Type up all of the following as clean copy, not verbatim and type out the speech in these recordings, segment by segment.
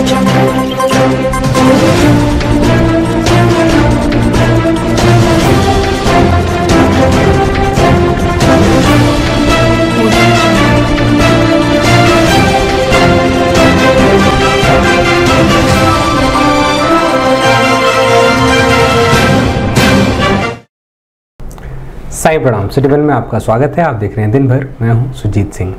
साईं प्रणाम। सिटीवन में आपका स्वागत है। आप देख रहे हैं दिन भर। मैं हूं सुजीत सिंह।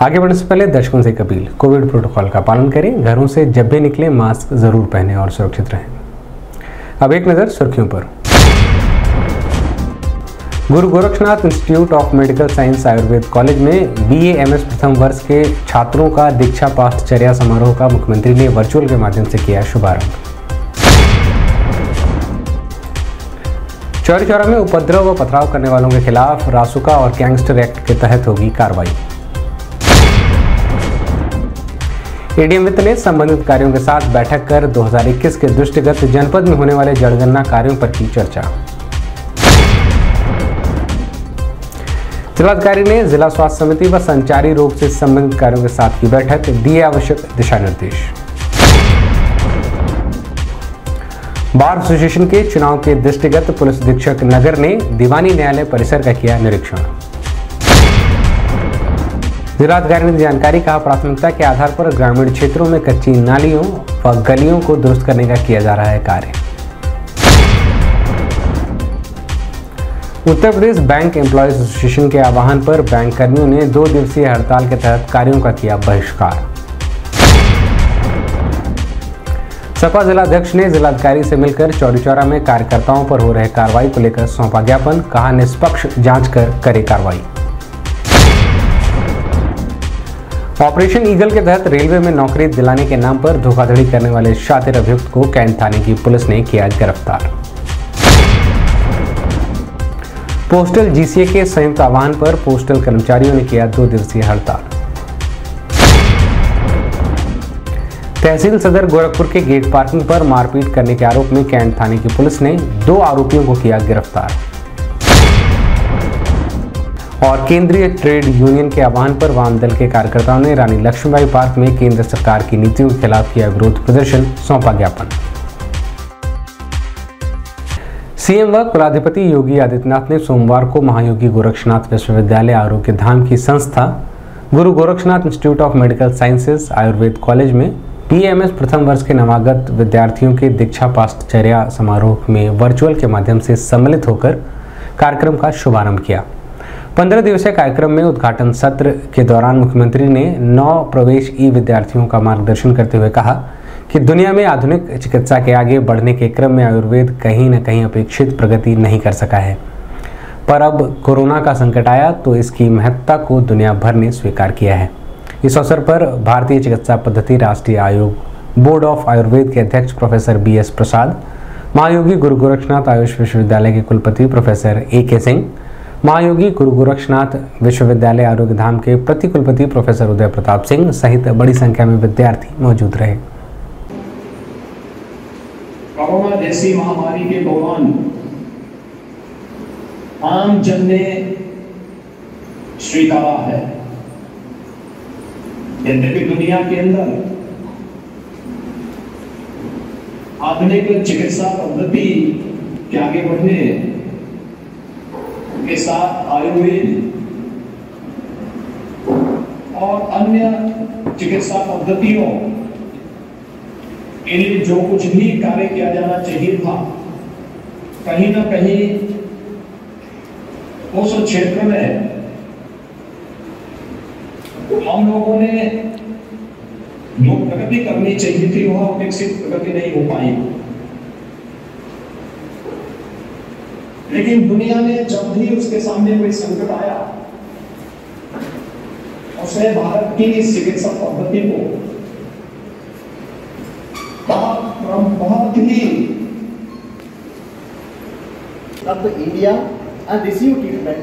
आगे बढ़ने से पहले दर्शकों से एक अपील, कोविड प्रोटोकॉल का पालन करें, घरों से जब भी निकलें मास्क जरूर पहनें और सुरक्षित रहें। अब एक नज़र सुर्खियों पर। Guru Gorakshnath institute of medical science Ayurveda college में BA-MS प्रथम वर्ष के छात्रों का दीक्षा पाठचर्या समारोह का मुख्यमंत्री ने वर्चुअल के माध्यम से किया शुभारंभ। चौरी चौरा में उपद्रव व पथराव करने वालों के खिलाफ रासुका और गैंगस्टर एक्ट के तहत होगी कार्रवाई। एडीएम वित्त ने संबंधित कार्यों के साथ बैठक कर 2021 के दृष्टिगत जनपद में होने वाले जनगणना कार्यों पर की चर्चा। जिलाधिकारी ने जिला स्वास्थ्य समिति व संचारी रोग से संबंधित कार्यों के साथ की बैठक, दिए आवश्यक दिशा निर्देश। बार एसोसिएशन के चुनाव के दृष्टिगत पुलिस अधीक्षक नगर ने दीवानी न्यायालय परिसर का किया निरीक्षण। जिलाधिकारी ने जानकारी, कहा प्राथमिकता के आधार पर ग्रामीण क्षेत्रों में कच्ची नालियों व गलियों को दुरुस्त करने का किया जा रहा है कार्य। Uttar Pradesh bank employees association के आह्वान पर बैंक कर्मियों ने 2 दिवसीय हड़ताल के तहत कार्यों का किया बहिष्कार। सपा जिलाध्यक्ष ने जिलाधिकारी से मिलकर चौरी चौरा में कार्यकर्ताओं पर हो रहे कार्रवाई को लेकर सौंपा ज्ञापन, कहा निष्पक्ष जांच कर करे कार्रवाई। ऑपरेशन ईगल के तहत रेलवे में नौकरी दिलाने के नाम पर धोखाधड़ी करने वाले शातिर अभियुक्त को कैंट थाने की पुलिस ने किया गिरफ्तार। पोस्टल GCA के संयुक्त आह्वान पर पोस्टल कर्मचारियों ने किया 2 दिवसीय हड़ताल। तहसील सदर गोरखपुर के गेट पार्किंग पर मारपीट करने के आरोप में कैंट थाने की पुलिस ने 2 आरोपियों को किया गिरफ्तार। और केंद्रीय ट्रेड यूनियन के आह्वान पर वाम दल के कार्यकर्ताओं ने रानी लक्ष्मीबाई पार्क में केंद्र सरकार की नीतियों के खिलाफ किया विरोध प्रदर्शन, सौंपा ज्ञापन। सीएम व कुलाधिपति योगी आदित्यनाथ ने सोमवार को महायोगी गोरक्षनाथ विश्वविद्यालय आरोग्य धाम की संस्था Guru Gorakshnath institute of medical sciences Ayurveda college में BA-MS प्रथम वर्ष के नवागत विद्यार्थियों के दीक्षा पाठचर्या समारोह में वर्चुअल के माध्यम से सम्मिलित होकर कार्यक्रम का शुभारंभ किया। 15 दिवसीय कार्यक्रम में उद्घाटन सत्र के दौरान मुख्यमंत्री ने 9 प्रवेश विद्यार्थियों का मार्गदर्शन करते हुए कहा कि दुनिया में आधुनिक चिकित्सा के आगे बढ़ने के क्रम में आयुर्वेद कहीं न कहीं अपेक्षित प्रगति नहीं कर सका है, पर अब कोरोना का संकट आया तो इसकी महत्ता को दुनिया भर ने स्वीकार किया है। इस अवसर पर भारतीय चिकित्सा पद्धति राष्ट्रीय आयोग बोर्ड ऑफ आयुर्वेद के अध्यक्ष प्रोफेसर BS प्रसाद, महायोगी गुरु गोरक्षनाथ आयुष विश्वविद्यालय के कुलपति प्रोफेसर AK सिंह, महायोगी गुरु गोरक्षनाथ विश्वविद्यालय आरोग्य धाम के प्रति कुलपति प्रोफेसर उदय प्रताप सिंह सहित बड़ी संख्या में विद्यार्थी मौजूद रहे। कोरोना जैसी महामारी के दौरान आम जन ने स्वीकारा है, यद्यपि दुनिया के अंदर आधुनिक चिकित्सा पद्धति के आगे बढ़ने के साथ आयुर्वेद और अन्य चिकित्सा पद्धतियों के लिए जो कुछ भी कार्य किया जाना चाहिए था, कहीं ना कहीं उस क्षेत्र में हम लोगों ने जो प्रगति करनी चाहिए थी वह अपेक्षित प्रगति नहीं हो पाई। लेकिन दुनिया ने जब भी उसके सामने कोई संकट आया, उसने भारत की इस चिकित्सा पद्धति को बहुत ही come to India and receive treatment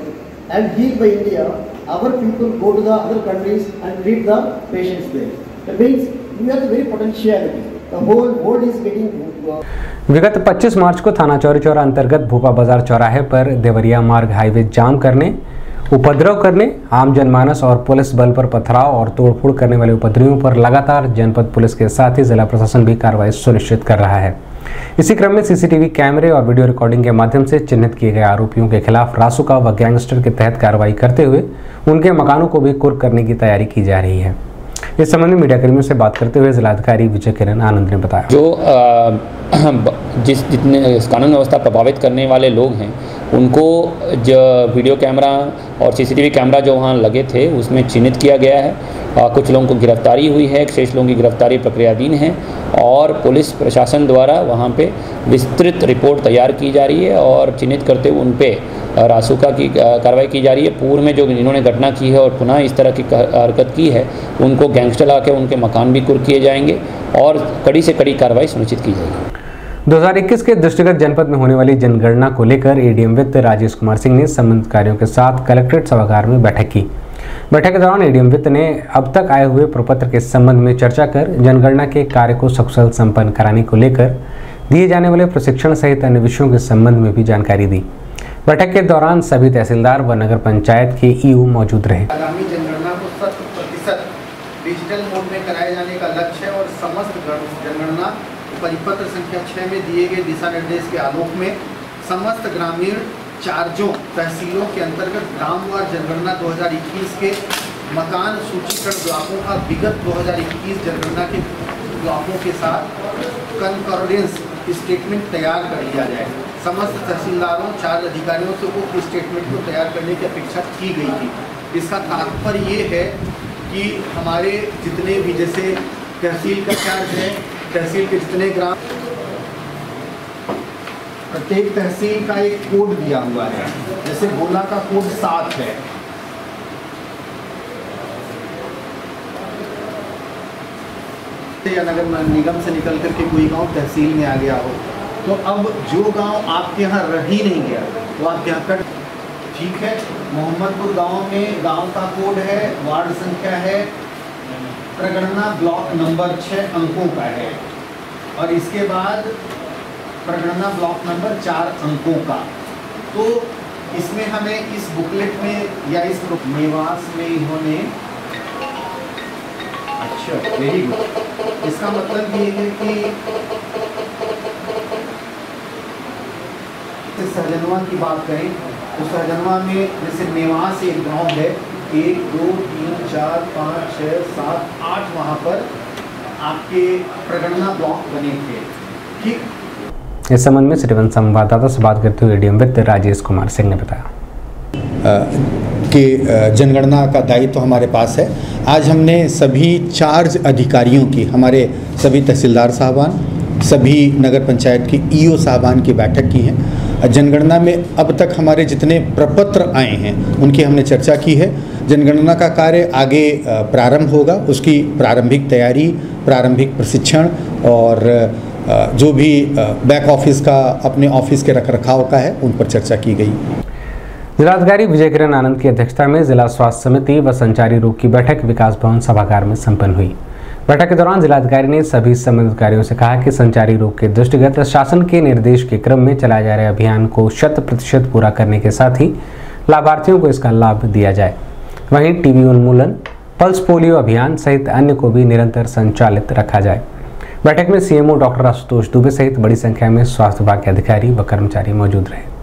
and healed by India, our people go to the other countries and treat the patients there. That means we have the very potentiality. The whole world is getting. विगत 25 मार्च को थाना चौरी चौरा अंतर्गत भूपा बाजार चौराहे पर देवरिया मार्ग highway जाम करने उपद्रव करने, आम जनमानस और पुलिस बल पर पथराव और तोड़फोड़ करने वाले उपद्रवियों पर लगातार जनपद पुलिस के साथ ही जिला प्रशासन भी कार्रवाई सुनिश्चित कर रहा है। इसी क्रम में सीसीटीवी कैमरे और वीडियो रिकॉर्डिंग के माध्यम से चिन्हित किए गए आरोपियों के खिलाफ रासुका व गैंगस्टर के तहत कार्रवाई करते हुए उनके मकानों को भी कुर्क करने की तैयारी की जा रही है। इस संबंध में मीडियाकर्मियों से बात करते हुए जिलाधिकारी विजय किरण आनंद ने बताया, जो जितने कानून व्यवस्था प्रभावित करने वाले लोग हैं उनको जो वीडियो कैमरा और सीसीटीवी कैमरा जो वहाँ लगे थे उसमें चिन्हित किया गया है। कुछ लोगों को गिरफ्तारी हुई है, शेष लोगों की गिरफ्तारी प्रक्रियाधीन है और पुलिस प्रशासन द्वारा वहाँ पे विस्तृत रिपोर्ट तैयार की जा रही है और चिन्हित करते हुए उन पे रासुका की कार्रवाई की जा रही है। पूर्व में जो इन्होंने घटना की है और पुनः इस तरह की हरकत की है उनको गैंगस्टर ला के उनके मकान भी कुर्क किए जाएंगे और कड़ी से कड़ी कार्रवाई सुनिश्चित की जाएगी। 2021 के दृष्टिगत जनपद में होने वाली जनगणना को लेकर एडीएम वित्त राजेश कुमार सिंह ने संबंधित कार्यों के साथ कलेक्ट्रेट सभागार में बैठक की। बैठक के दौरान एडीएम वित्त ने अब तक आए हुए प्रपत्र के संबंध में चर्चा कर जनगणना के कार्य को सकुशल संपन्न कराने को लेकर दिए जाने वाले प्रशिक्षण सहित अन्य विषयों के संबंध में भी जानकारी दी। बैठक के दौरान सभी तहसीलदार व नगर पंचायत के ईओ मौजूद रहे। आगामी जनगणना को 100% डिजिटल मोड में कराए जाने का लक्ष्य है और समस्त जनगणना परिपत्र संख्या 6 में दिए गए दिशा निर्देश के आलोक में समस्त ग्रामीण चार्जों तहसीलों के अंतर्गत ग्रामवार जनगणना 2021 के मकान सूचीकरण ब्लॉकों का विगत 2021 जनगणना के ब्लॉकों के साथ कंकॉर्डेंस स्टेटमेंट तैयार कर लिया जाए। समस्त तहसीलदारों चार्ज अधिकारियों से उक्त स्टेटमेंट को तैयार करने की अपेक्षा की गई थी। इसका तात्पर्य ये है कि हमारे जितने भी जैसे तहसील का चार्ज है, तहसील के जितने ग्राम, प्रत्येक तहसील का एक कोड दिया हुआ है। जैसे गोला का कोड 7 है, या नगर निगम से निकल करके कोई गांव तहसील में आ गया हो तो अब जो गांव आपके यहाँ रह ही नहीं गया वो आपके यहाँ कट, ठीक है। मोहम्मदपुर गांव में गांव का कोड है, वार्ड संख्या है, प्रगणना ब्लॉक नंबर 6 अंकों का है और इसके बाद प्रगणना ब्लॉक नंबर 4 अंकों का। तो इसमें हमें इस बुकलेट में या इस निवास में इन्होंने, अच्छा वेरी गुड, इसका मतलब ये है कि सहजनवा की बात करें तो सहजनवा में जैसे निवास एक गांव है, 1 2 3 4 5 6 7 8 वहाँ पर आपके प्रगणना ब्लॉक बने थे, ठीक। इस संबंध में सिटी वन संवाददाता से बात करते हुए एडीएम वित्त राजेश कुमार सिंह ने बताया कि जनगणना का दायित्व तो हमारे पास है। आज हमने सभी चार्ज अधिकारियों की, हमारे सभी तहसीलदार साहबान, सभी नगर पंचायत की ईओ साहबान की बैठक की है। जनगणना में अब तक हमारे जितने प्रपत्र आए हैं उनकी हमने चर्चा की है। जनगणना का कार्य आगे प्रारंभ होगा, उसकी प्रारंभिक तैयारी, प्रारंभिक प्रशिक्षण और जो भी बैक ऑफिस का, अपने ऑफिस के रखरखाव का है, उन पर चर्चा की गई। जिलाधिकारी विजय किरण आनंद की अध्यक्षता में जिला स्वास्थ्य समिति व संचारी रोग की बैठक विकास भवन सभागार में संपन्न हुई। बैठक के दौरान जिलाधिकारी ने सभी संबंधित अधिकारियों से कहा कि संचारी रोग के दृष्टिगत शासन के निर्देश के क्रम में चलाए जा रहे अभियान को 100% पूरा करने के साथ ही लाभार्थियों को इसका लाभ दिया जाए। वहीं टीबी उन्मूलन, पल्स पोलियो अभियान सहित अन्य को भी निरंतर संचालित रखा जाए। बैठक में सीएमओ डॉक्टर आशुतोष दुबे सहित बड़ी संख्या में स्वास्थ्य विभाग के अधिकारी व कर्मचारी मौजूद रहे।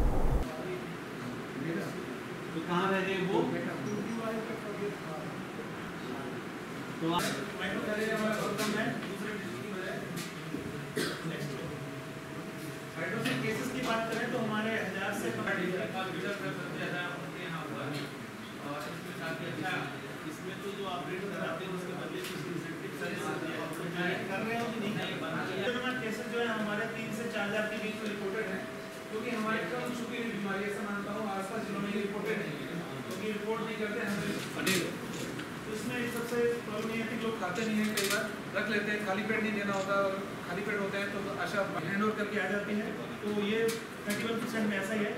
खाते नहीं है, कई बार रख लेते हैं, खाली पेट नहीं देना होता और खाली पेट होते हैं तो आशा हैंड ओवर करके आ जाती है। तो ये 31% में ऐसा ही है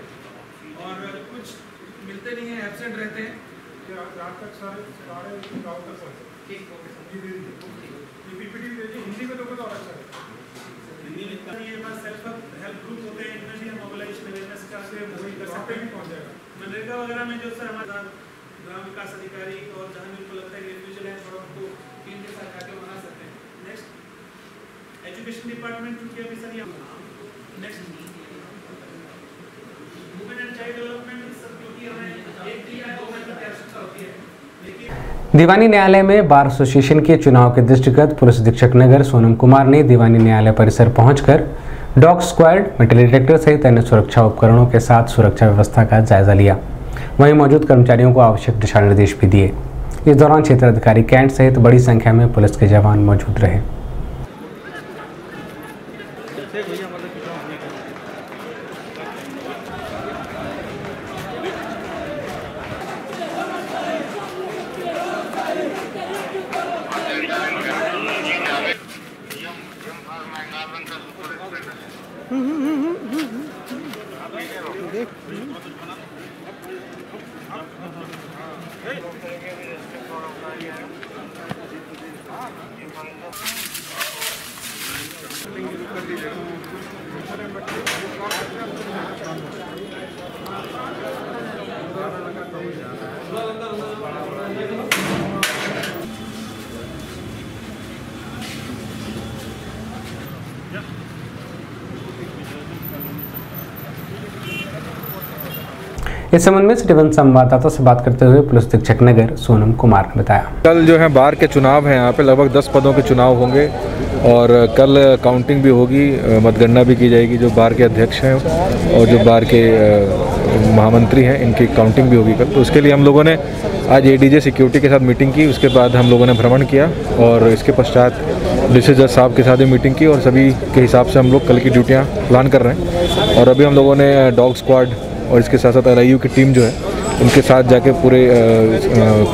और कुछ मिलते नहीं है, एब्सेंट रहते हैं। रात तक सारे गाँव तक ठीक पीपीटी हिंदी में लोगों का और अच्छा है। हिंदी में ये बस सेल्फ हेल्प ग्रुप होते हैं, इनमें भी हम मोबिलाइजेशन अवेयरनेस का से कर सकते हैं। मनरेगा वगैरह में जो सर हमारा ग्राम विकास अधिकारी और जहाँ मेरे को लगता है इंडिविजुअल है थोड़ा उनको टीम के साथ आके बना सकते हैं। नेक्स्ट एजुकेशन डिपार्टमेंट की अभी sir next women and child development सब क्योंकि हमें 1 या 2 महीने की आवश्यकता होती है। दीवानी न्यायालय में बार एसोसिएशन के चुनाव के दृष्टिगत पुलिस अधीक्षक नगर सोनम कुमार ने दीवानी न्यायालय परिसर पहुंचकर डॉग स्क्वाड, मेटल डिटेक्टर सहित अन्य सुरक्षा उपकरणों के साथ सुरक्षा व्यवस्था का जायजा लिया। वहीं मौजूद कर्मचारियों को आवश्यक दिशा निर्देश भी दिए। इस दौरान क्षेत्र अधिकारी कैंट सहित बड़ी संख्या में पुलिस के जवान मौजूद रहे। इस संबंध में सिटी वन संवाददाता से बात करते हुए पुलिस अधीक्षक नगर सोनम कुमार ने बताया, कल जो है बार के चुनाव हैं, यहाँ पे लगभग 10 पदों के चुनाव होंगे और कल काउंटिंग भी होगी, मतगणना भी की जाएगी। जो बार के अध्यक्ष हैं और जो बार के महामंत्री हैं, इनकी काउंटिंग भी होगी कल। तो उसके लिए हम लोगों ने आज एडीजे सिक्योरिटी के साथ मीटिंग की। उसके बाद हम लोगों ने भ्रमण किया और इसके पश्चात डिस्ट्रिक्ट जज साहब के साथ भी मीटिंग की और सभी के हिसाब से हम लोग कल की ड्यूटियाँ प्लान कर रहे हैं। और अभी हम लोगों ने डॉग स्क्वाड और इसके साथ साथ LIU की टीम जो है उनके साथ जाके पूरे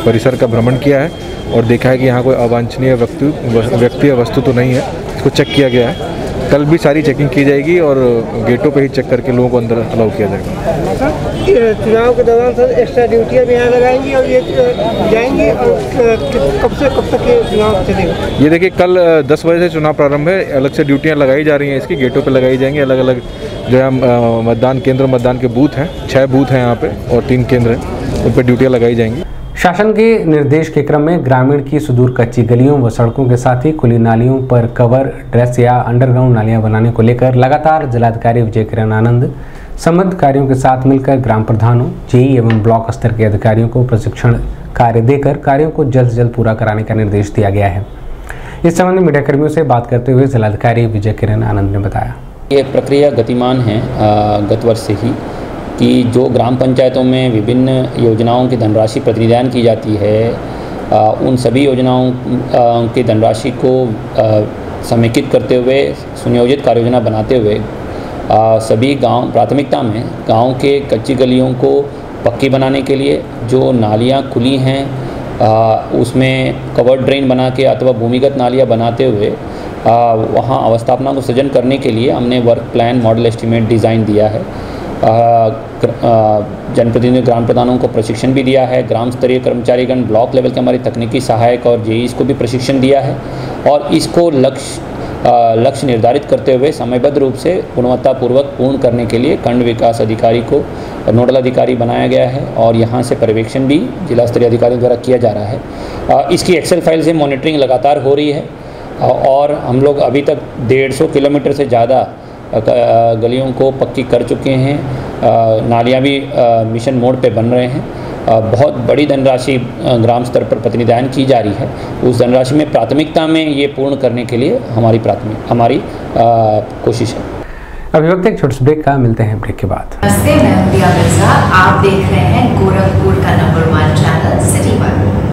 परिसर का भ्रमण किया है और देखा है कि यहाँ कोई अवांछनीय व्यक्ति या वस्तु तो नहीं है। इसको चेक किया गया है। कल भी सारी चेकिंग की जाएगी और गेटों पे ही चेक करके लोगों को अंदर अलाउ किया जाएगा। चुनाव के दौरान सर एक्स्ट्रा ड्यूटियाँ भी यहाँ लगाएंगी और ये जाएंगी और कब से कब तक ये चुनाव चलेगा? ये देखिए कल 10 बजे से चुनाव प्रारंभ है। अलग से ड्यूटियाँ लगाई जा रही हैं, इसकी गेटों पे लगाई जाएंगी। अलग अलग जो है मतदान केंद्र, मतदान के बूथ हैं, 6 बूथ हैं यहाँ पे और 3 केंद्र हैं, उन पर ड्यूटियाँ लगाई जाएंगी। शासन के निर्देश के क्रम में ग्रामीण की सुदूर कच्ची गलियों व सड़कों के साथ ही खुली नालियों पर कवर ड्रेस या अंडरग्राउंड नालियां बनाने को लेकर लगातार जिलाधिकारी विजय किरण आनंद संबंधित कार्यों के साथ मिलकर ग्राम प्रधानों, जेई एवं ब्लॉक स्तर के अधिकारियों को प्रशिक्षण कार्य देकर कार्यों को जल्द से जल्द पूरा कराने का निर्देश दिया गया है। इस संबंध में मीडिया कर्मियों से बात करते हुए जिलाधिकारी विजय किरण आनंद ने बताया, ये प्रक्रिया गतिमान है गत वर्ष से ही कि जो ग्राम पंचायतों में विभिन्न योजनाओं की धनराशि प्रतिनिधान की जाती है, उन सभी योजनाओं की धनराशि को समेकित करते हुए सुनियोजित कार्य योजना बनाते हुए सभी गांव प्राथमिकता में गांव के कच्ची गलियों को पक्की बनाने के लिए जो नालियां खुली हैं उसमें कवर्ड ड्रेन बना के अथवा भूमिगत नालियां बनाते हुए वहां अवस्थापना को सृजन करने के लिए हमने work plan, model estimate design दिया है। जनप्रतिनिधि ग्राम प्रधानों को प्रशिक्षण भी दिया है। ग्राम स्तरीय कर्मचारीगण, ब्लॉक लेवल के हमारे तकनीकी सहायक और जेईस को भी प्रशिक्षण दिया है और इसको लक्ष्य निर्धारित करते हुए समयबद्ध रूप से गुणवत्तापूर्वक पूर्ण करने के लिए खंड विकास अधिकारी को नोडल अधिकारी बनाया गया है और यहाँ से पर्यवेक्षण भी जिला स्तरीय अधिकारियों द्वारा किया जा रहा है। इसकी एक्सेल फाइल से मॉनिटरिंग लगातार हो रही है और हम लोग अभी तक 150 किलोमीटर से ज़्यादा गलियों को पक्की कर चुके हैं। नालियाँ भी मिशन मोड पे बन रहे हैं। बहुत बड़ी धनराशि ग्राम स्तर पर प्रतिनिधान की जा रही है। उस धनराशि में प्राथमिकता में ये पूर्ण करने के लिए हमारी कोशिश है। अभिव्यक्त एक छोटे से ब्रेक का, मिलते हैं ब्रेक के बाद। नमस्ते, मैं प्रिया मिर्जा। आप देख रहे हैं गोरखपुर का नंबर 1 चैनल सिटी वन।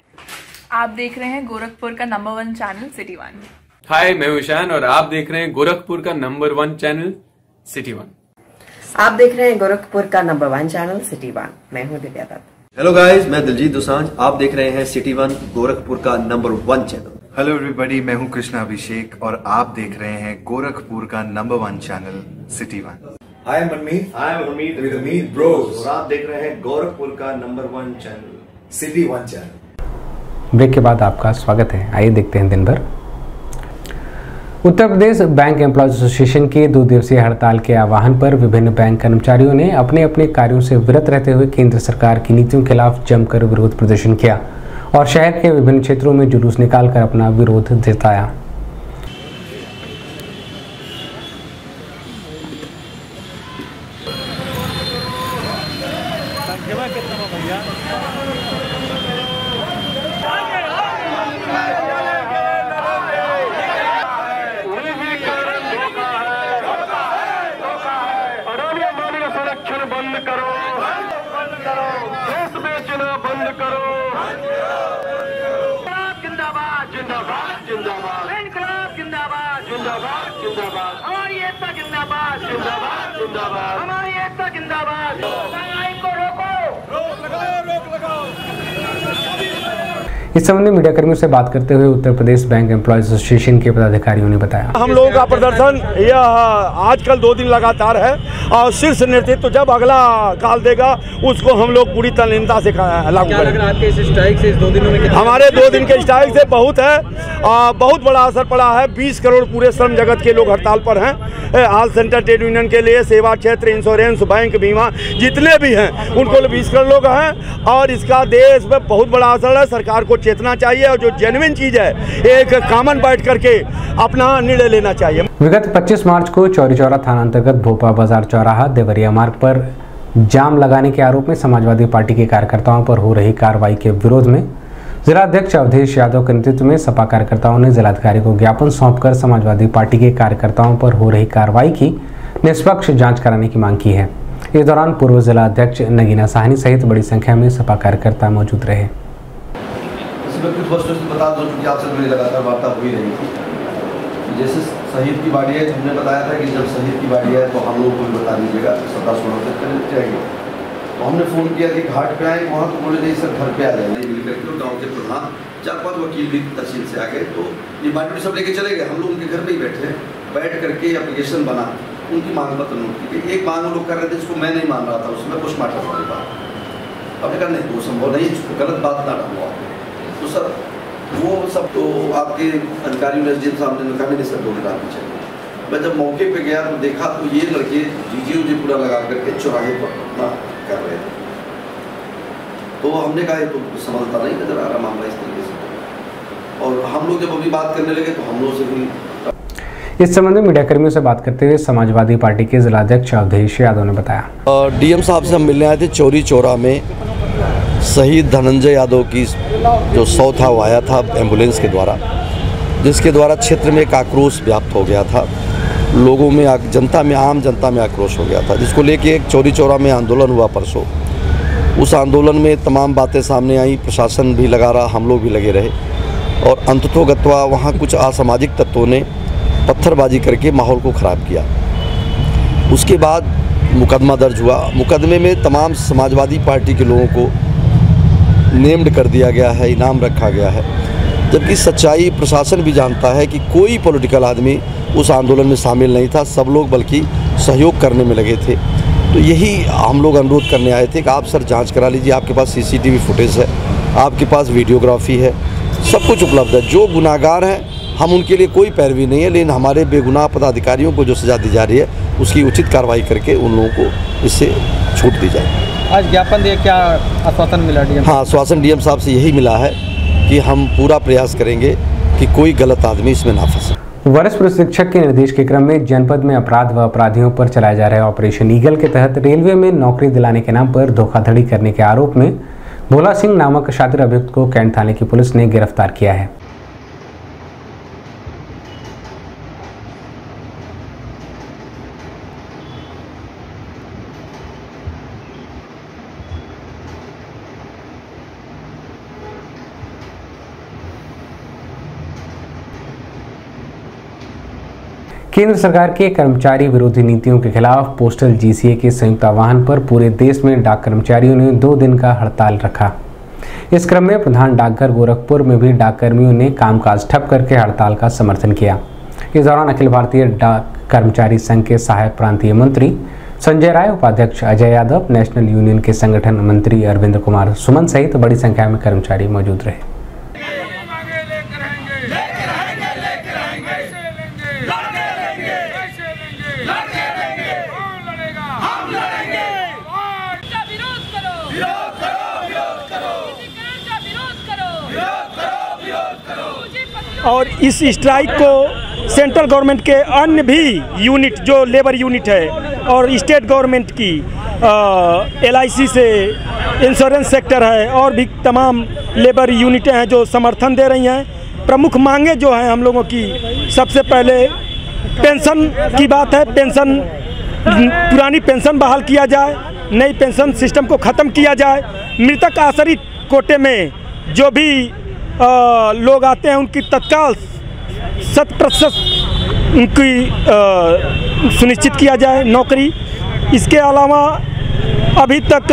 आप देख रहे हैं गोरखपुर का नंबर 1 चैनल सिटी वन। हाय, मैं ईशान और आप देख रहे हैं गोरखपुर का नंबर 1 चैनल सिटी वन। आप देख रहे हैं गोरखपुर का नंबर 1 चैनल सिटी वन। मैं हूं दिव्या दत्त। हेलो गाइस, मैं दिलजीत दोसांझ। आप देख रहे हैं सिटी वन, गोरखपुर का नंबर 1 चैनल। हेलो एवरीबॉडी, मैं हूं कृष्णा अभिषेक और आप देख रहे हैं गोरखपुर का number 1 channel City One. Hi Manmeet, with Amit bros और आप देख रहे हैं गोरखपुर का number 1 channel City One channel. Break के बाद आपका स्वागत है। आइए देखते हैं दिन भर। Uttar Pradesh bank employees association के 2 दिवसीय हड़ताल के आह्वान पर विभिन्न बैंक कर्मचारियों ने अपने अपने कार्यों से विरत रहते हुए केंद्र सरकार की नीतियों के खिलाफ जमकर विरोध प्रदर्शन किया और शहर के विभिन्न क्षेत्रों में जुलूस निकालकर अपना विरोध जताया। इस संबंध में मीडिया कर्मियों से बात करते हुए Uttar Pradesh bank employees association के पदाधिकारियों ने बताया, हम लोगों का प्रदर्शन यह आजकल 2 दिन लगातार है और शीर्ष नेतृत्व जब अगला काल देगा उसको हम लोग पूरी तल्लीनता से लागू करेंगे। आपके इस स्ट्राइक से इस 2 दिनों में हमारे 2 दिन के स्ट्राइक से बहुत है, बहुत बड़ा असर पड़ा है। 20 करोड़ पूरे श्रम जगत के लोग हड़ताल पर हैं। ऑल सेंटर ट्रेड यूनियन के लिए सेवा क्षेत्र, इंश्योरेंस, बैंक, बीमा जितने भी हैं उनको 20 करोड़ लोग हैं और इसका देश में बहुत बड़ा असर है। सरकार को चेतना चाहिए और जो जेन्युइन चीज है एक कॉमन बैठ करके अपना निर्णय लेना चाहिए। विगत 25 मार्च को चौरी चौरा थाना अंतर्गत भोपा बाजार चौराहा देवरिया मार्ग पर जाम लगाने के आरोप में समाजवादी पार्टी के कार्यकर्ताओं पर हो रही कार्रवाई के विरोध में जिलाध्यक्ष अवधेश यादव के नेतृत्व में सपा कार्यकर्ताओं ने जिलाधिकारी को ज्ञापन सौंपकर समाजवादी पार्टी के कार्यकर्ताओं पर हो रही कार्रवाई की निष्पक्ष जांच कराने की मांग की है। इस दौरान पूर्व जिला अध्यक्ष नगीना साहनी सहित बड़ी संख्या में सपा कार्यकर्ता मौजूद रहे। कुछ वस्तु बता दो कि आपसे मेरी लगातार वार्ता हुई रही थी। जैसे शहीद की बाड़ी है, हमने बताया था कि जब शहीद की बाड़ी है तो हम लोग को भी बता दीजिएगा, 17-16 तक कर जाएंगे। तो हमने फ़ोन किया कि घाट पे आए, वहाँ तो बोले नहीं सर घर पे आ जाएंगे। मिल करके गाँव के प्रधान 4-5 वकील भी तहसील से आ गए, तो ये बाड़ी भी सब लेके चले गए। हम लोग उनके घर पर ही बैठे, बैठ करके एप्लीकेशन बना, उनकी मांग पत्र नोट की गई। एक मांग वो लोग कर रहे थे जिसको मैं नहीं मान रहा था, उसमें पोस्टमार्टम वाली बात। अब कहा नहीं वो संभव नहीं, गलत बात ना डालो। तो सर वो सब तो आपके अधिकारियों ने जिन सामने कहा नहीं सर 2 दिन आगे चाहिए। मैं जब मौके पे गया तो देखा तो ये लड़के जी पूरा लगा करके चौराहे पर अपना कर रहे थे। तो हमने कहा तो समझता नहीं नजर आ रहा मामला इस तरीके से, और हम लोग जब अभी बात करने लगे तो हम लोग से भी इस संबंध में मीडिया कर्मियों से बात करते हुए समाजवादी पार्टी के जिलाध्यक्ष अवधेश यादव ने बताया, डीएम साहब से हम मिलने आए थे चौरी चौरा में। शहीद धनंजय यादव की जो शव था वो आया था एम्बुलेंस के द्वारा, जिसके द्वारा क्षेत्र में एक आक्रोश व्याप्त हो गया था। लोगों में जनता में आम जनता में आक्रोश हो गया था, जिसको लेके एक चौरी चौरा में आंदोलन हुआ परसों। उस आंदोलन में तमाम बातें सामने आई, प्रशासन भी लगा रहा, हम लोग भी लगे रहे और अंततोगत्वा वहाँ कुछ असामाजिक तत्वों ने पत्थरबाजी करके माहौल को ख़राब किया। उसके बाद मुकदमा दर्ज हुआ। मुकदमे में तमाम समाजवादी पार्टी के लोगों को नेम्ड कर दिया गया है, इनाम रखा गया है, जबकि सच्चाई प्रशासन भी जानता है कि कोई पॉलिटिकल आदमी उस आंदोलन में शामिल नहीं था। सब लोग बल्कि सहयोग करने में लगे थे। तो यही हम लोग अनुरोध करने आए थे कि आप सर जांच करा लीजिए, आपके पास CCTV फुटेज है, आपके पास वीडियोग्राफी है, सब कुछ उपलब्ध है। जो गुनाहगार हैं हम उनके लिए कोई पैरवी नहीं है, लेकिन हमारे बेगुनाह पदाधिकारियों को जो सज़ा दी जा रही है उसकी उचित कार्रवाई करके उन लोगों को इससे छूट दी जाए। आज ज्ञापन दिए, क्या आश्वासन मिला डीएम? हाँ, आश्वासन डीएम साहब से यही मिला है कि हम पूरा प्रयास करेंगे कि कोई गलत आदमी इसमें ना फंसे। वरिष्ठ पुलिस अधीक्षक के निर्देश के क्रम में जनपद में अपराध व अपराधियों पर चलाए जा रहे ऑपरेशन ईगल के तहत रेलवे में नौकरी दिलाने के नाम पर धोखाधड़ी करने के आरोप में भोला सिंह नामक शातिर अभियुक्त को कैंट थाने की पुलिस ने गिरफ्तार किया है। केंद्र सरकार के कर्मचारी विरोधी नीतियों के खिलाफ पोस्टल GCA के संयुक्त आह्वान पर पूरे देश में डाक कर्मचारियों ने 2 दिन का हड़ताल रखा। इस क्रम में प्रधान डाकघर गोरखपुर में भी डाक कर्मियों ने कामकाज ठप करके हड़ताल का समर्थन किया। इस दौरान अखिल भारतीय डाक कर्मचारी संघ के सहायक प्रांतीय मंत्री संजय राय, उपाध्यक्ष अजय यादव, नेशनल यूनियन के संगठन मंत्री अरविंद कुमार सुमन सहित बड़ी संख्या में कर्मचारी मौजूद रहे। और इस स्ट्राइक को सेंट्रल गवर्नमेंट के अन्य भी यूनिट जो लेबर यूनिट है और स्टेट गवर्नमेंट की LIC से इंश्योरेंस सेक्टर है और भी तमाम लेबर यूनिटें हैं जो समर्थन दे रही हैं। प्रमुख मांगे जो हैं हम लोगों की, सबसे पहले पेंशन की बात है। पेंशन, पुरानी पेंशन बहाल किया जाए, नई पेंशन सिस्टम को ख़त्म किया जाए। मृतक आश्रित कोटे में जो भी लोग आते हैं उनकी तत्काल 100% उनकी सुनिश्चित किया जाए नौकरी। इसके अलावा अभी तक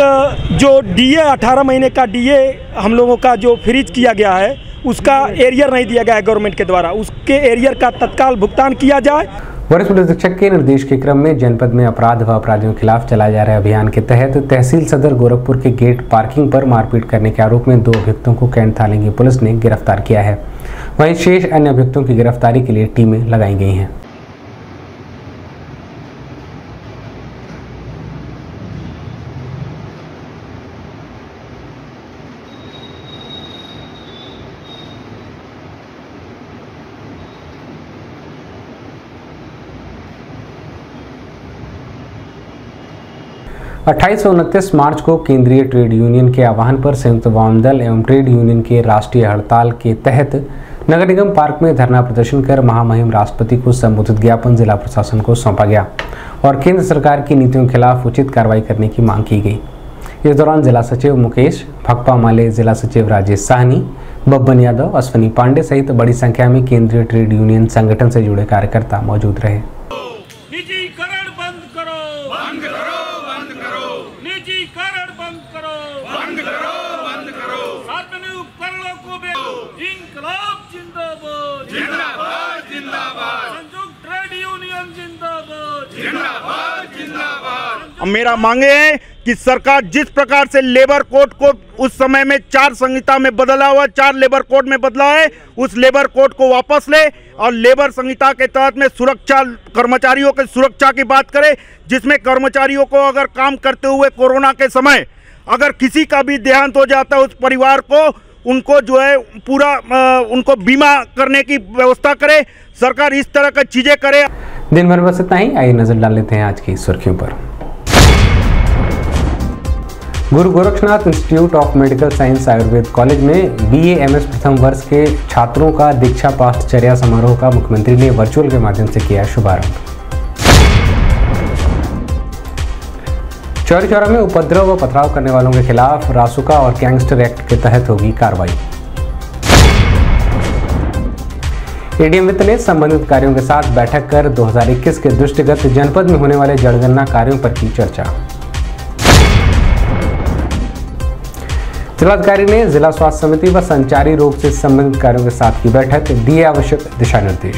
जो DA 18 महीने का DA हम लोगों का जो फ्रीज किया गया है उसका एरियर नहीं दिया गया है गवर्नमेंट के द्वारा, उसके एरियर का तत्काल भुगतान किया जाए। वरिष्ठ पुलिस अधीक्षक के निर्देश के क्रम में जनपद में अपराध व अपराधियों के खिलाफ चलाए जा रहे अभियान के तहत तहसील सदर गोरखपुर के गेट पार्किंग पर मारपीट करने के आरोप में 2 अभियुक्तों को कैंट थाने की पुलिस ने गिरफ्तार किया है। वहीं शेष अन्य अभियुक्तों की गिरफ्तारी के लिए टीमें लगाई गई हैं। अट्ठाईस और 29 मार्च को केंद्रीय ट्रेड यूनियन के आह्वान पर संयुक्त वामदल एवं ट्रेड यूनियन के राष्ट्रीय हड़ताल के तहत नगर निगम पार्क में धरना प्रदर्शन कर महामहिम राष्ट्रपति को संबोधित ज्ञापन जिला प्रशासन को सौंपा गया और केंद्र सरकार की नीतियों के खिलाफ उचित कार्रवाई करने की मांग की गई। इस दौरान जिला सचिव मुकेश भक्पा माले, जिला सचिव राजेश साहनी, बब्बन यादव, अश्विनी पांडे सहित बड़ी संख्या में केंद्रीय ट्रेड यूनियन संगठन से जुड़े कार्यकर्ता मौजूद रहे। निजीकरण बंद करो, बंद करो, बंद करो। निजीकरण बंद करो, बंद करो, बंद करो। सार्वजनिक उपकरणों को इंकलाब जिंदाबाद, जिंदाबाद, जिंदाबाद। संयुक्त ट्रेड यूनियन जिंदाबाद, जिंदाबाद, जिंदाबाद। मेरा मांगे है कि सरकार जिस प्रकार से लेबर कोड को उस समय में 4 संहिता में बदला हुआ, 4 लेबर कोड में बदला है, उस लेबर कोड को वापस ले और लेबर संहिता के तहत में सुरक्षा, कर्मचारियों की सुरक्षा की बात करे, जिसमें कर्मचारियों को अगर काम करते हुए कोरोना के समय अगर किसी का भी देहांत हो जाता है उस परिवार को, उनको जो है पूरा उनको बीमा करने की व्यवस्था करे। सरकार इस तरह की चीजें करे। दिन भर बस इतना ही। आइए नजर डाल लेते हैं आज की सुर्खियों पर। Guru Gorakshnath institute of medical science Ayurveda college में BA MS प्रथम वर्ष के छात्रों का दीक्षा पाठचर्या समारोह का मुख्यमंत्री ने वर्चुअल के माध्यम से किया शुभारंभ। चौरी चौरा में उपद्रव व पथराव करने वालों के खिलाफ रासुका और गैंगस्टर एक्ट के तहत होगी कार्रवाई। ADM वित्त ने संबंधित कार्यों के साथ बैठक कर 2021 के दृष्टिगत जनपद में होने वाले जनगणना कार्यों पर की चर्चा। जिलाधिकारी ने जिला स्वास्थ्य समिति व संचारी रोग से संबंधित कार्यों के साथ की बैठक, दिए आवश्यक दिशा निर्देश।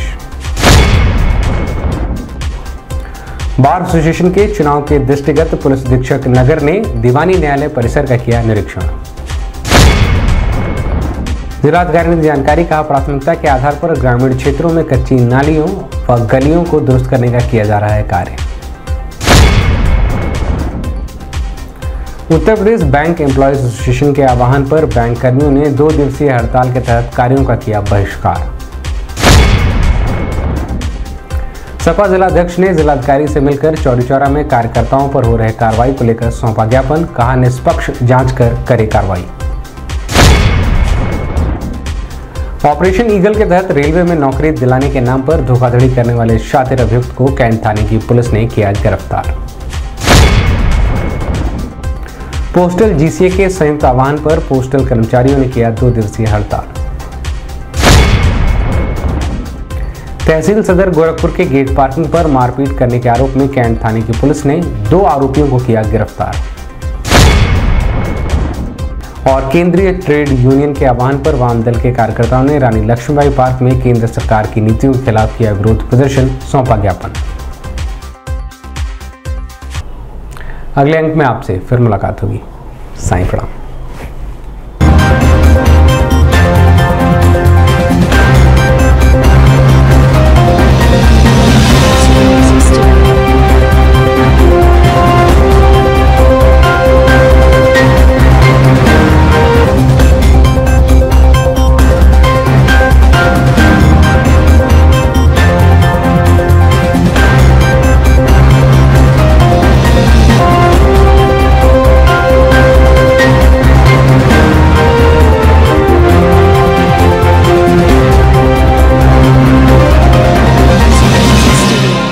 बार एसोसिएशन के चुनाव के दृष्टिगत पुलिस अधीक्षक नगर ने दीवानी न्यायालय परिसर का किया निरीक्षण। जिलाधिकारी ने जानकारी कहा, प्राथमिकता के आधार पर ग्रामीण क्षेत्रों में कच्ची नालियों व गलियों को दुरुस्त करने का किया जा रहा है कार्य। Uttar Pradesh bank employees association के आह्वान पर बैंक कर्मियों ने 2 दिवसीय हड़ताल के तहत कार्यों का किया बहिष्कार। सपा जिलाध्यक्ष ने जिलाधिकारी से मिलकर चौरी चौरा में कार्यकर्ताओं पर हो रहे कार्रवाई को लेकर सौंपा ज्ञापन, कहा निष्पक्ष जांच कर करे कार्रवाई। ऑपरेशन ईगल के तहत रेलवे में नौकरी दिलाने के नाम पर धोखाधड़ी करने वाले शातिर अभियुक्त को कैंट थाने की पुलिस ने किया गिरफ्तार। पोस्टल GCA के संयुक्त आह्वान पर पोस्टल कर्मचारियों ने किया 2 दिवसीय हड़ताल। तहसील सदर गोरखपुर के गेट पार्किंग पर मारपीट करने के आरोप में कैंट थाने की पुलिस ने 2 आरोपियों को किया गिरफ्तार। और केंद्रीय ट्रेड यूनियन के आह्वान पर वाम दल के कार्यकर्ताओं ने रानी लक्ष्मीबाई पार्क में केंद्र सरकार की नीतियों के खिलाफ किया विरोध प्रदर्शन, सौंपा ज्ञापन। अगले अंक में आपसे फिर मुलाकात होगी। साईं प्रणाम।